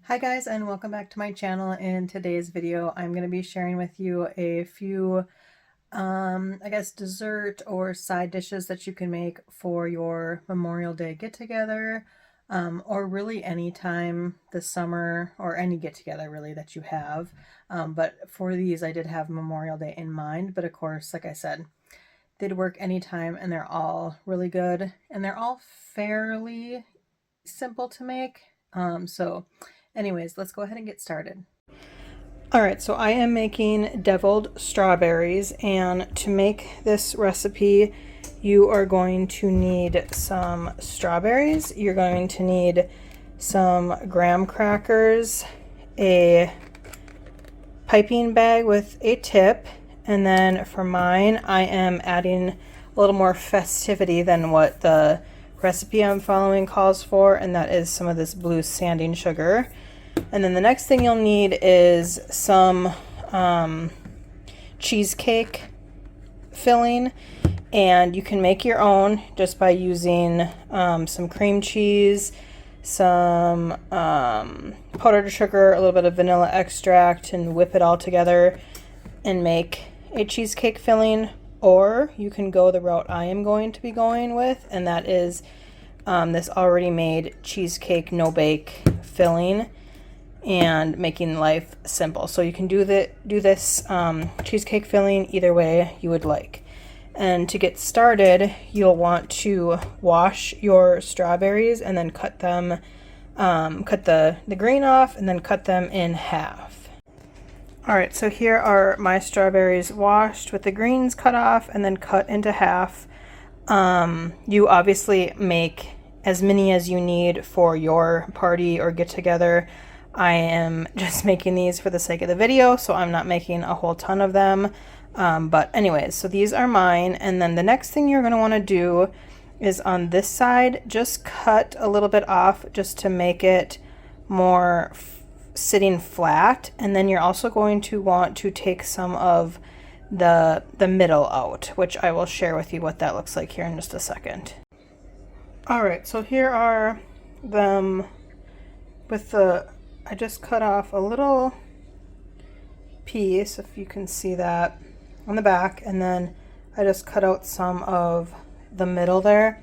Hi guys, and welcome back to my channel. In today's video I'm going to be sharing with you a few I guess dessert or side dishes that you can make for your Memorial Day get-together, or really any time this summer, or any get-together really that you have. But for these I did have Memorial Day in mind, but of course, like I said, they'd work anytime, and they're all really good, and they're all fairly simple to make. So anyways, let's go ahead and get started. All right, so I am making deviled strawberries, and to make this recipe, you are going to need some strawberries. You're going to need some graham crackers, a piping bag with a tip, and then for mine, I am adding a little more festivity than what the recipe I'm following calls for, and that is some of this blue sanding sugar. And then the next thing you'll need is some cheesecake filling, and you can make your own just by using some cream cheese, some powdered sugar, a little bit of vanilla extract, and whip it all together and make a cheesecake filling. Or you can go the route I am going to be going with, and that is this already made cheesecake no-bake filling, and making life simple. So you can do this cheesecake filling either way you would like. And to get started, you'll want to wash your strawberries and then cut them, cut the green off, and then cut them in half. All right, so here are my strawberries washed with the greens cut off and then cut into half. You obviously make as many as you need for your party or get together. I am just making these for the sake of the video, so I'm not making a whole ton of them. But anyways, so these are mine. And then the next thing you're going to want to do is on this side, just cut a little bit off just to make it more sitting flat. And then you're also going to want to take some of the middle out, which I will share with you what that looks like here in just a second. All right, so here are them with I just cut off a little piece, if you can see that, on the back, and then I just cut out some of the middle there.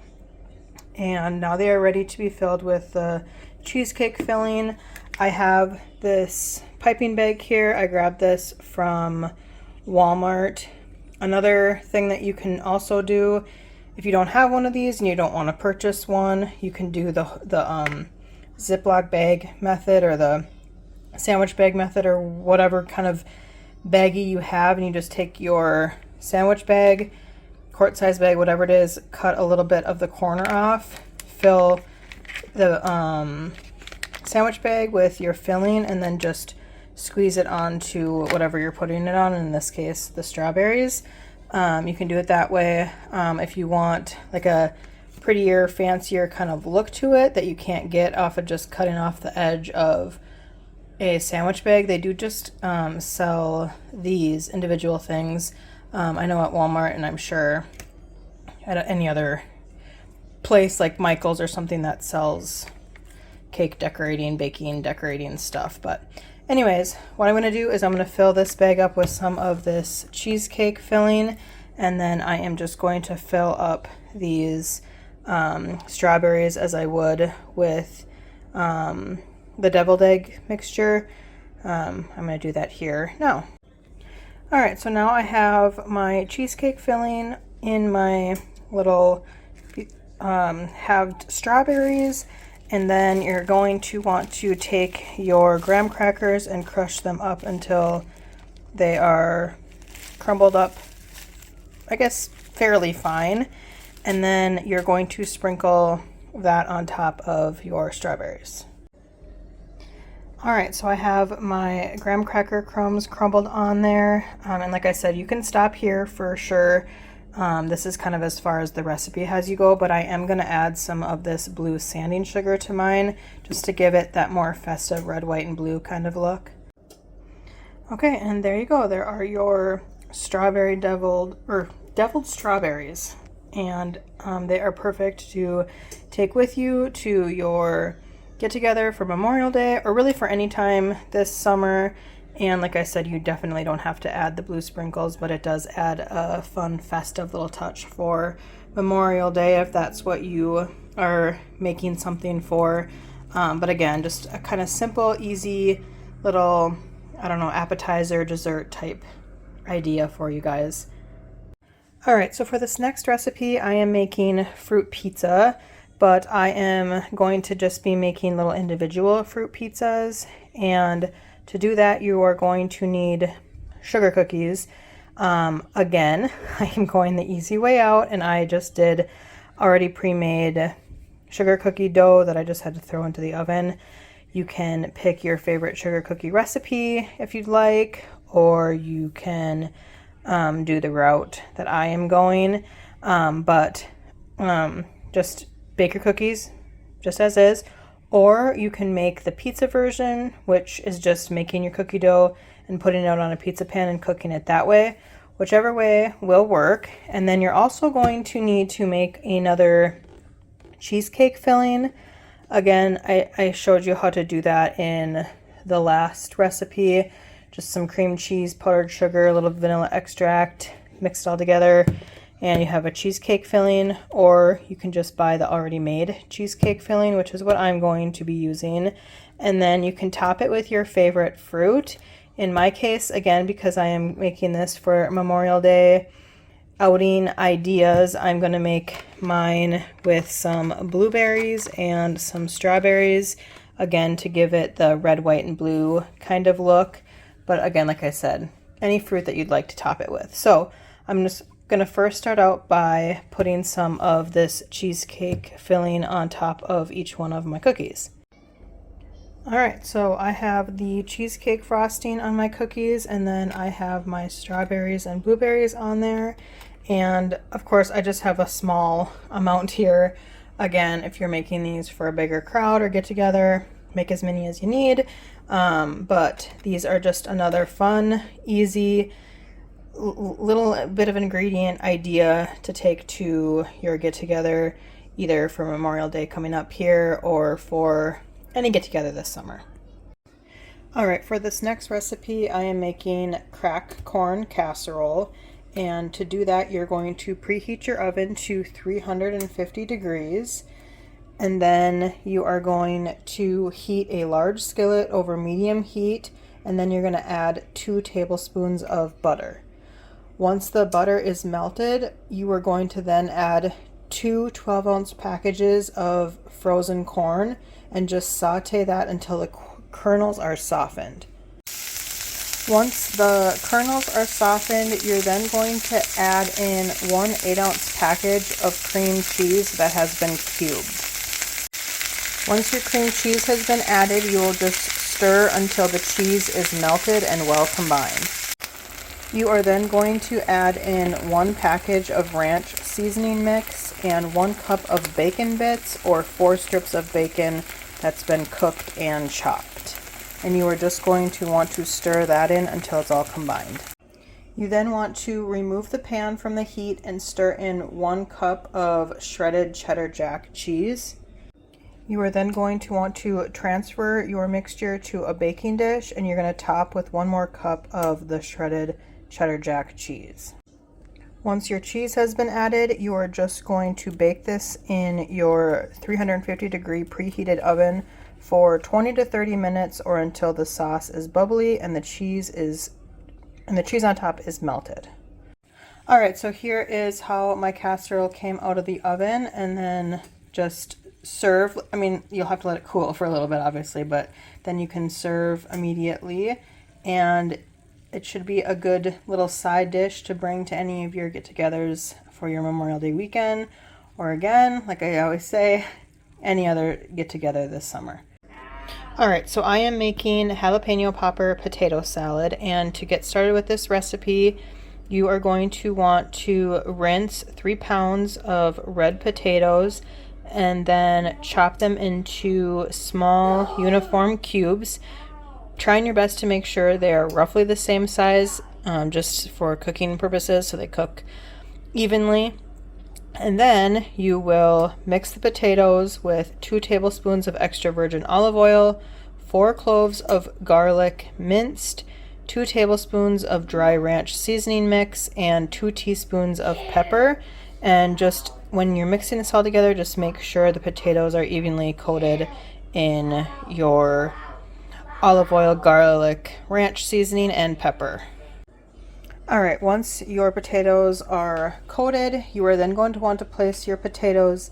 And now they are ready to be filled with the cheesecake filling. I have this piping bag here. I grabbed this from Walmart. Another thing that you can also do, if you don't have one of these and you don't want to purchase one, you can do the Ziploc bag method, or the sandwich bag method, or whatever kind of baggie you have, and you just take your sandwich bag, quart size bag, whatever it is, cut a little bit of the corner off, fill the sandwich bag with your filling, and then just squeeze it onto whatever you're putting it on, in this case the strawberries. You can do it that way. If you want like a prettier, fancier kind of look to it that you can't get off of just cutting off the edge of a sandwich bag, they do just sell these individual things. I know at Walmart, and I'm sure at any other place like Michael's or something that sells cake decorating, baking, decorating stuff. But anyways, what I'm going to do is I'm going to fill this bag up with some of this cheesecake filling, and then I am just going to fill up these strawberries as I would with the deviled egg mixture. I'm going to do that here now. All right, so now I have my cheesecake filling in my little halved strawberries, and then you're going to want to take your graham crackers and crush them up until they are crumbled up, I guess fairly fine. And then you're going to sprinkle that on top of your strawberries. All right, so I have my graham cracker crumbs crumbled on there. And like I said, you can stop here for sure. This is kind of as far as the recipe has you go, but I am going to add some of this blue sanding sugar to mine just to give it that more festive red, white, and blue kind of look. Okay, and there you go. There are your deviled strawberries. And they are perfect to take with you to your get together for Memorial Day, or really for any time this summer. And like I said, you definitely don't have to add the blue sprinkles, but it does add a fun festive little touch for Memorial Day if that's what you are making something for. But again, just a kind of simple, easy little, I don't know, appetizer, dessert type idea for you guys. All right, so for this next recipe, I am making fruit pizza, but I am going to just be making little individual fruit pizzas. And to do that, you are going to need sugar cookies. Again, I am going the easy way out, and I just did already pre-made sugar cookie dough that I just had to throw into the oven. You can pick your favorite sugar cookie recipe if you'd like, or you can do the route that I am going. Just bake your cookies just as is, or you can make the pizza version, which is just making your cookie dough and putting it out on a pizza pan and cooking it that way. Whichever way will work. And then you're also going to need to make another cheesecake filling. Again, I showed you how to do that in the last recipe. Just some cream cheese, powdered sugar, a little vanilla extract, mixed all together, and you have a cheesecake filling. Or you can just buy the already made cheesecake filling, which is what I'm going to be using. And then you can top it with your favorite fruit. In my case, again, because I am making this for Memorial Day outing ideas, I'm going to make mine with some blueberries and some strawberries, again, to give it the red, white, and blue kind of look. But again, like I said, any fruit that you'd like to top it with. So I'm just going to first start out by putting some of this cheesecake filling on top of each one of my cookies. All right, so I have the cheesecake frosting on my cookies, and then I have my strawberries and blueberries on there. And of course, I just have a small amount here. Again, if you're making these for a bigger crowd or get together, make as many as you need. But these are just another fun, easy, little bit of an ingredient idea to take to your get together, either for Memorial Day coming up here or for any get together this summer. All right, for this next recipe, I am making cracked corn casserole. And to do that, you're going to preheat your oven to 350 degrees. And then you are going to heat a large skillet over medium heat. And then you're going to add 2 tablespoons of butter. Once the butter is melted, you are going to then add 2 12-ounce packages of frozen corn and just saute that until the kernels are softened. Once the kernels are softened, you're then going to add in 1 8-ounce package of cream cheese that has been cubed. Once your cream cheese has been added, you will just stir until the cheese is melted and well combined. You are then going to add in 1 package of ranch seasoning mix and 1 cup of bacon bits or 4 strips of bacon that's been cooked and chopped. And you are just going to want to stir that in until it's all combined. You then want to remove the pan from the heat and stir in 1 cup of shredded cheddar jack cheese. You are then going to want to transfer your mixture to a baking dish, and you're going to top with 1 more cup of the shredded cheddar jack cheese. Once your cheese has been added, you are just going to bake this in your 350 degree preheated oven for 20 to 30 minutes, or until the sauce is bubbly and the cheese on top is melted. All right, so here is how my casserole came out of the oven, and then just serve. I mean, you'll have to let it cool for a little bit, obviously, but then you can serve immediately, and it should be a good little side dish to bring to any of your get-togethers for your Memorial Day weekend, or again, like I always say, any other get-together this summer. All right, so I am making jalapeno popper potato salad, and to get started with this recipe, you are going to want to rinse 3 pounds of red potatoes and then chop them into small uniform cubes, trying your best to make sure they are roughly the same size, just for cooking purposes, so they cook evenly. And then you will mix the potatoes with 2 tablespoons of extra virgin olive oil, 4 cloves of garlic minced, 2 tablespoons of dry ranch seasoning mix, and 2 teaspoons of pepper. And just when you're mixing this all together, just make sure the potatoes are evenly coated in your olive oil, garlic, ranch seasoning, and pepper. All right, once your potatoes are coated, you are then going to want to place your potatoes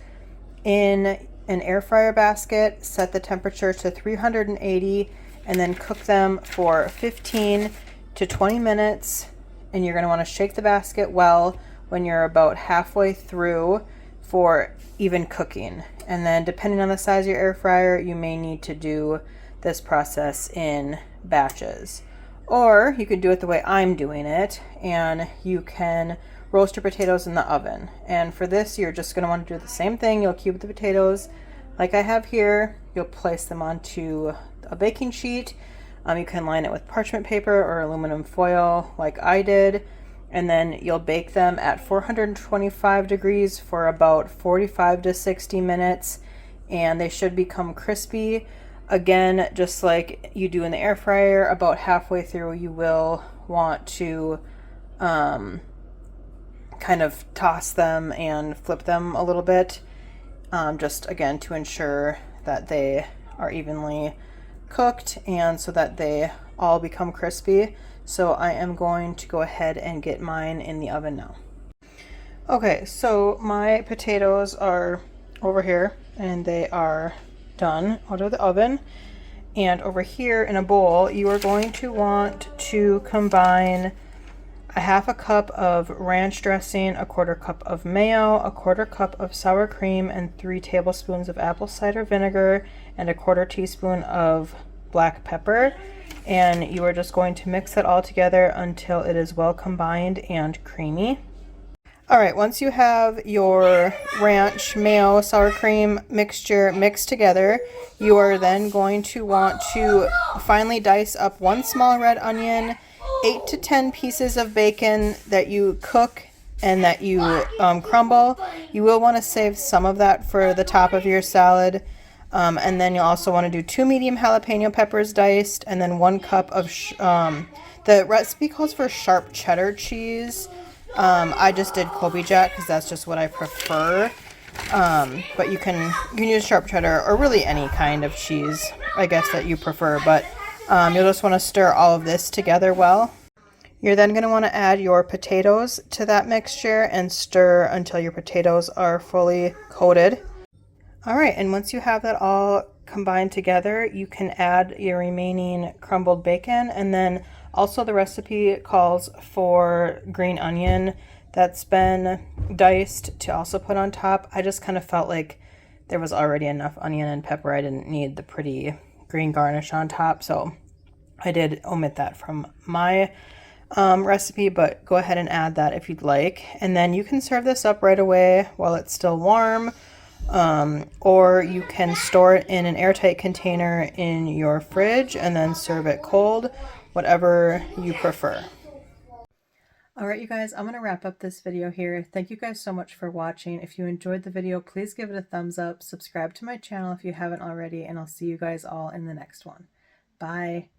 in an air fryer basket, set the temperature to 380, and then cook them for 15 to 20 minutes. And you're going to want to shake the basket well when you're about halfway through for even cooking. And then depending on the size of your air fryer, you may need to do this process in batches. Or you could do it the way I'm doing it, and you can roast your potatoes in the oven. And for this, you're just going to want to do the same thing. You'll cube the potatoes like I have here. You'll place them onto a baking sheet. You can line it with parchment paper or aluminum foil like I did. And then you'll bake them at 425 degrees for about 45 to 60 minutes. And they should become crispy. Again, just like you do in the air fryer, about halfway through you will want to kind of toss them and flip them a little bit, just again to ensure that they are evenly cooked and so that they all become crispy. So I am going to go ahead and get mine in the oven now. Okay, so my potatoes are over here and they are done out of the oven. And over here in a bowl, you are going to want to combine a half a cup of ranch dressing, a quarter cup of mayo, a quarter cup of sour cream, and 3 tablespoons of apple cider vinegar, and a quarter teaspoon of black pepper. And you are just going to mix that all together until it is well combined and creamy. All right, once you have your ranch, mayo, sour cream mixture mixed together, you are then going to want to finely dice up 1 small red onion, 8 to 10 pieces of bacon that you cook and that you crumble. You will want to save some of that for the top of your salad. And then you'll also want to do 2 medium jalapeno peppers diced, and then 1 cup of, the recipe calls for sharp cheddar cheese. I just did Colby Jack because that's just what I prefer. But you can use sharp cheddar or really any kind of cheese, I guess, that you prefer. But you'll just want to stir all of this together well. You're then going to want to add your potatoes to that mixture and stir until your potatoes are fully coated. All right, and once you have that all combined together, you can add your remaining crumbled bacon, and then also the recipe calls for green onion that's been diced to also put on top. I just kind of felt like there was already enough onion and pepper. I didn't need the pretty green garnish on top, so I did omit that from my recipe, but go ahead and add that if you'd like. And then you can serve this up right away while it's still warm. Or you can store it in an airtight container in your fridge and then serve it cold, whatever you prefer. All right, you guys, I'm going to wrap up this video here. Thank you guys so much for watching. If you enjoyed the video, please give it a thumbs up, subscribe to my channel if you haven't already, and I'll see you guys all in the next one. Bye.